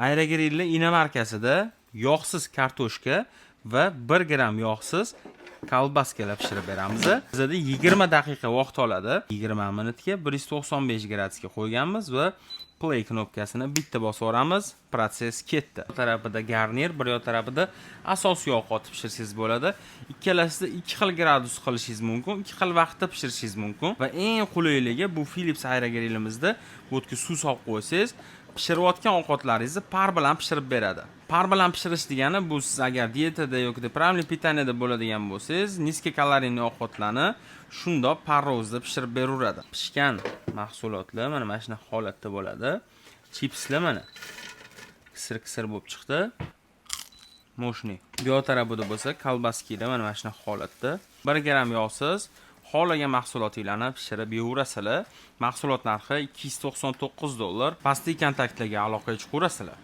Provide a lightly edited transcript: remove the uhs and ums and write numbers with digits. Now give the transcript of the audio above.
Aerogrilli inomarkasida yog'siz kartoshka va 1 gram yog'siz kolbaskalar pishirib beramiz. Bizda 20 daqiqa vaqt oladi. 20 minutga 195 gradusga qo'yganmiz va play knopkasini bitta bosib yuboramiz. Proses ketdi. Bir tarafida garnir, bir tarafida asosiy ovqat pishirsangiz bo'ladi. Ikkalasida 2 xil gradus qilishingiz mumkin, 2 xil vaqtda pishirishingiz mumkin va eng qulayligi bu Philips aerogrillimizda bu yerga suv solib qo'ysangiz, pishirayotgan ovqatlaringizni par bilan pishirib beradi. Par bilan pishirish degani bu siz agar dietada yoki правильный питаниеda bo'ladigan bo'lsangiz, niska kaloriyli ovqatlarni shundoq parrozda pishirib beraveradi. Pishgan mahsulotlar mana shunday holatda bo'ladi. Chipslar mana qisir bo'lib chiqdi. Moshni. Bu tarafida bo'lsa kolbaskilar mana shunday holatda. 1 gram yog'siz xohlagan mahsulotlarni pishirib yeyverasizlar. Mahsulot narxi $299. Pastki kontaktlarga aloqa chiqaverasizlar.